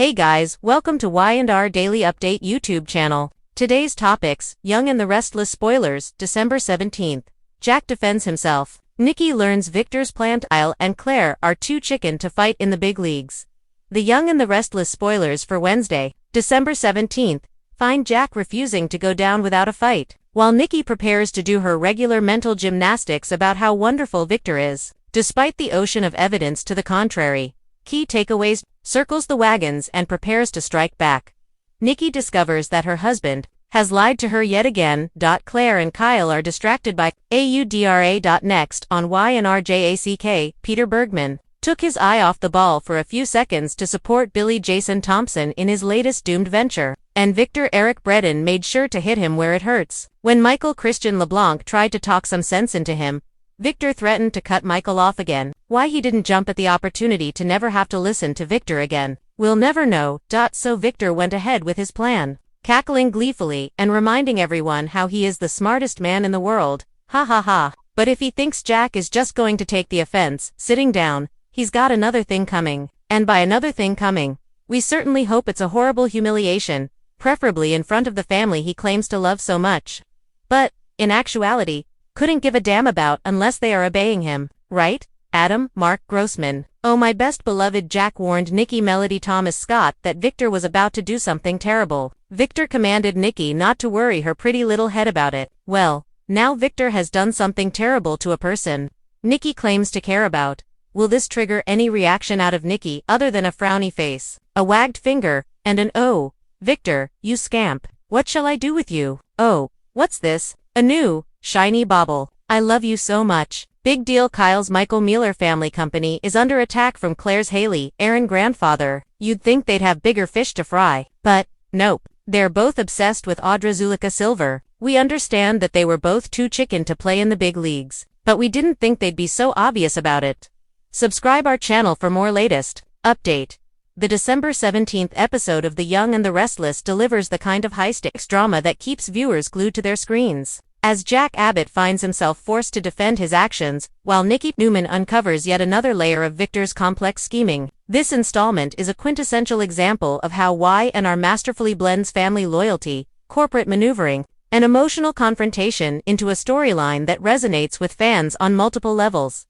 Hey guys, welcome to Y&R Daily Update YouTube channel. Today's topics, Young and the Restless spoilers, December 17th. Jack defends himself. Nikki learns Victor's plan. Kyle and Claire are too chicken to fight in the big leagues. The Young and the Restless spoilers for Wednesday, December 17th, find Jack refusing to go down without a fight, while Nikki prepares to do her regular mental gymnastics about how wonderful Victor is, despite the ocean of evidence to the contrary. Key takeaways: circles the wagons and prepares to strike back. Nikki discovers that her husband has lied to her yet again. Claire and Kyle are distracted by AUDRA. Next on Y&R Jack, Peter Bergman took his eye off the ball for a few seconds to support Billy Jason Thompson in his latest doomed venture, and Victor Eric Bredin made sure to hit him where it hurts. When Michael Christian LeBlanc tried to talk some sense into him, Victor threatened to cut Michael off again. Why he didn't jump at the opportunity to never have to listen to Victor again, we'll never know. So Victor went ahead with his plan, cackling gleefully and reminding everyone how he is the smartest man in the world. Ha ha ha. But if he thinks Jack is just going to take the offense, sitting down, he's got another thing coming. And by another thing coming, we certainly hope it's a horrible humiliation, preferably in front of the family he claims to love so much. But, in actuality, couldn't give a damn about unless they are obeying him, right? Adam, Mark Grossman. Oh, my best beloved Jack warned Nikki Melody Thomas Scott that Victor was about to do something terrible. Victor commanded Nikki not to worry her pretty little head about it. Well, now Victor has done something terrible to a person Nikki claims to care about. Will this trigger any reaction out of Nikki other than a frowny face, a wagged finger, and an "Oh, Victor, you scamp, what shall I do with you? Oh, what's this? A new, shiny bauble. I love you so much. Big deal. Kyle's Michael Mueller family company is under attack from Claire's Haley, Aaron grandfather. You'd think they'd have bigger fish to fry, but nope. They're both obsessed with Audra Zulica Silver. We understand that they were both too chicken to play in the big leagues, but we didn't think they'd be so obvious about it. Subscribe our channel for more latest update. The December 17th episode of The Young and the Restless delivers the kind of high-stakes drama that keeps viewers glued to their screens, as Jack Abbott finds himself forced to defend his actions, while Nikki Newman uncovers yet another layer of Victor's complex scheming. This installment is a quintessential example of how Y&R masterfully blends family loyalty, corporate maneuvering, and emotional confrontation into a storyline that resonates with fans on multiple levels.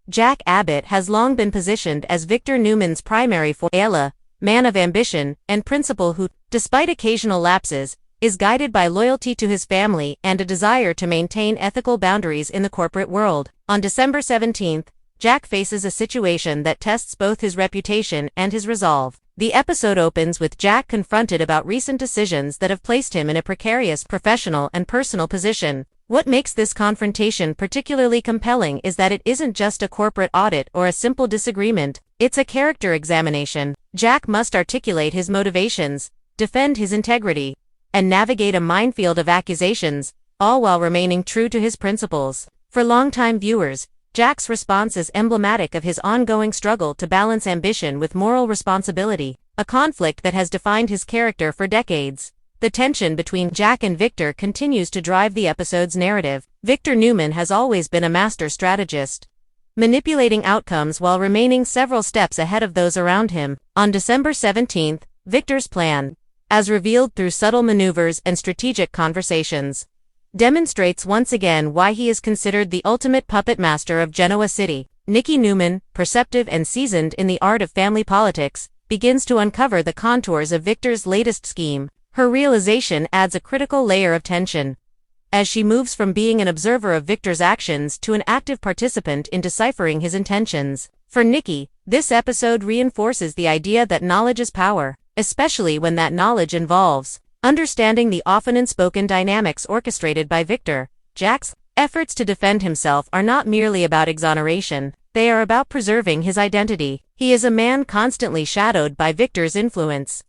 Jack Abbott has long been positioned as Victor Newman's primary foil, man of ambition and principle who, despite occasional lapses, is guided by loyalty to his family and a desire to maintain ethical boundaries in the corporate world. On December 17th, Jack faces a situation that tests both his reputation and his resolve. The episode opens with Jack confronted about recent decisions that have placed him in a precarious professional and personal position. What makes this confrontation particularly compelling is that it isn't just a corporate audit or a simple disagreement, it's a character examination. Jack must articulate his motivations, defend his integrity, and navigate a minefield of accusations, all while remaining true to his principles. For longtime viewers, Jack's response is emblematic of his ongoing struggle to balance ambition with moral responsibility, a conflict that has defined his character for decades. The tension between Jack and Victor continues to drive the episode's narrative. Victor Newman has always been a master strategist, manipulating outcomes while remaining several steps ahead of those around him. On December 17th, Victor's plan, as revealed through subtle maneuvers and strategic conversations, demonstrates once again why he is considered the ultimate puppet master of Genoa City. Nikki Newman, perceptive and seasoned in the art of family politics, begins to uncover the contours of Victor's latest scheme. Her realization adds a critical layer of tension, as she moves from being an observer of Victor's actions to an active participant in deciphering his intentions. For Nikki, this episode reinforces the idea that knowledge is power, especially when that knowledge involves understanding the often unspoken dynamics orchestrated by Victor. Jack's efforts to defend himself are not merely about exoneration, they are about preserving his identity. He is a man constantly shadowed by Victor's influence,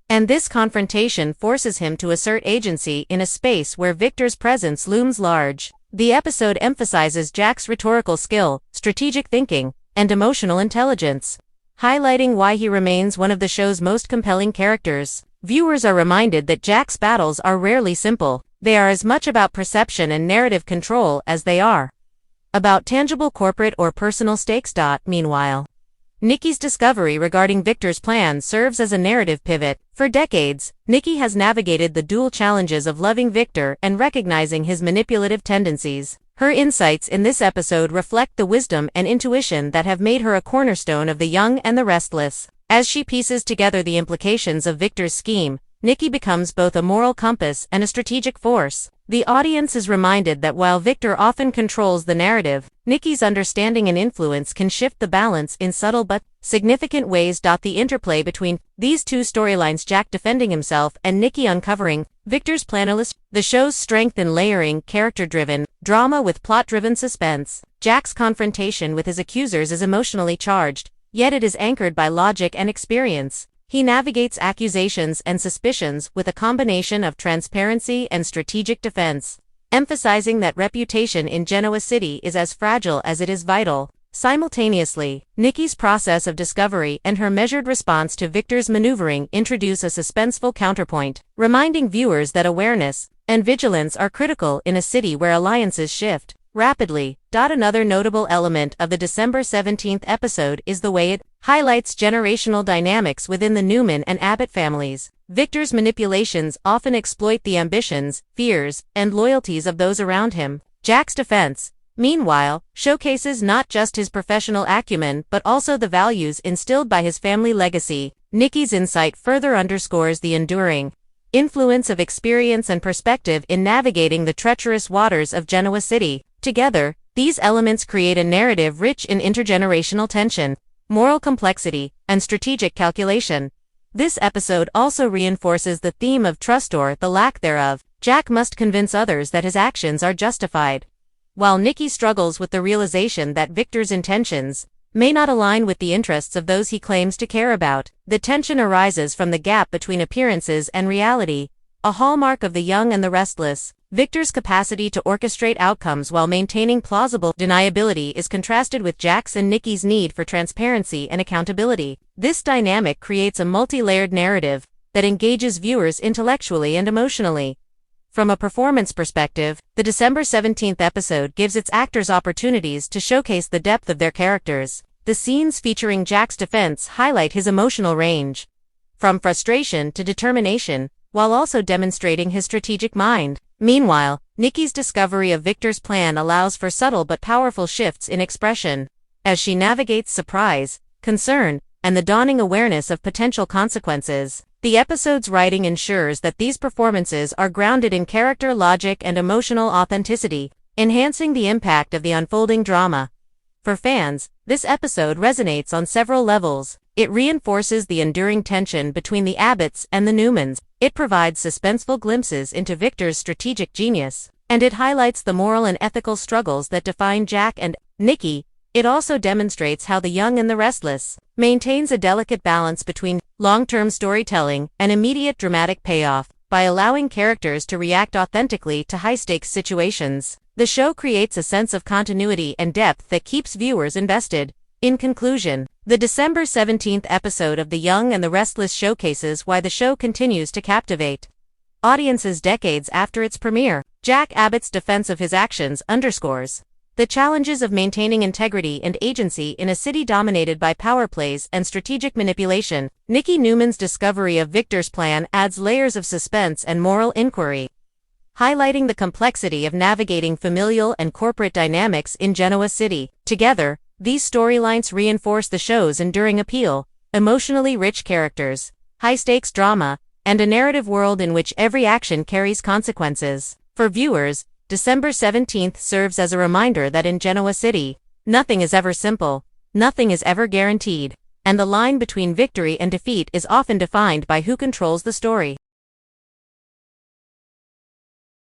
and this confrontation forces him to assert agency in a space where Victor's presence looms large. The episode emphasizes Jack's rhetorical skill, strategic thinking, and emotional intelligence, highlighting why he remains one of the show's most compelling characters. Viewers are reminded that Jack's battles are rarely simple. They are as much about perception and narrative control as they are about tangible corporate or personal stakes. Meanwhile, Nikki's discovery regarding Victor's plan serves as a narrative pivot. For decades, Nikki has navigated the dual challenges of loving Victor and recognizing his manipulative tendencies. Her insights in this episode reflect the wisdom and intuition that have made her a cornerstone of the young and the restless. As she pieces together the implications of Victor's scheme, Nikki becomes both a moral compass and a strategic force. The audience is reminded that while Victor often controls the narrative, Nikki's understanding and influence can shift the balance in subtle but significant ways. The interplay between these two storylines, Jack defending himself and Nikki uncovering Victor's plan, the show's strength in layering character-driven drama with plot-driven suspense. Jack's confrontation with his accusers is emotionally charged, yet it is anchored by logic and experience. He navigates accusations and suspicions with a combination of transparency and strategic defense, emphasizing that reputation in Genoa City is as fragile as it is vital. Simultaneously, Nikki's process of discovery and her measured response to Victor's maneuvering introduce a suspenseful counterpoint, reminding viewers that awareness and vigilance are critical in a city where alliances shift rapidly. Another notable element of the December 17th episode is the way it highlights generational dynamics within the Newman and Abbott families. Victor's manipulations often exploit the ambitions, fears, and loyalties of those around him. Jack's defense, meanwhile, showcases not just his professional acumen but also the values instilled by his family legacy. Nikki's insight further underscores the enduring influence of experience and perspective in navigating the treacherous waters of Genoa City. Together, these elements create a narrative rich in intergenerational tension, moral complexity, and strategic calculation. This episode also reinforces the theme of trust or the lack thereof. Jack must convince others that his actions are justified, while Nikki struggles with the realization that Victor's intentions may not align with the interests of those he claims to care about. The tension arises from the gap between appearances and reality, a hallmark of the young and the restless. Victor's capacity to orchestrate outcomes while maintaining plausible deniability is contrasted with Jack's and Nikki's need for transparency and accountability. This dynamic creates a multi-layered narrative that engages viewers intellectually and emotionally. From a performance perspective, the December 17th episode gives its actors opportunities to showcase the depth of their characters. The scenes featuring Jack's defense highlight his emotional range, from frustration to determination, while also demonstrating his strategic mind. Meanwhile, Nikki's discovery of Victor's plan allows for subtle but powerful shifts in expression. As she navigates surprise, concern, and the dawning awareness of potential consequences, the episode's writing ensures that these performances are grounded in character, logic, and emotional authenticity, enhancing the impact of the unfolding drama. For fans, this episode resonates on several levels. It reinforces the enduring tension between the Abbotts and the Newmans. It provides suspenseful glimpses into Victor's strategic genius, and it highlights the moral and ethical struggles that define Jack and Nikki. It also demonstrates how the young and the restless maintains a delicate balance between long-term storytelling and immediate dramatic payoff. By allowing characters to react authentically to high-stakes situations, the show creates a sense of continuity and depth that keeps viewers invested. In conclusion, the December 17th episode of The Young and the Restless showcases why the show continues to captivate audiences decades after its premiere. Jack Abbott's defense of his actions underscores the challenges of maintaining integrity and agency in a city dominated by power plays and strategic manipulation. Nikki Newman's discovery of Victor's plan adds layers of suspense and moral inquiry, highlighting the complexity of navigating familial and corporate dynamics in Genoa City. Together, these storylines reinforce the show's enduring appeal, emotionally rich characters, high-stakes drama, and a narrative world in which every action carries consequences. For viewers, December 17th serves as a reminder that in Genoa City, nothing is ever simple, nothing is ever guaranteed, and the line between victory and defeat is often defined by who controls the story.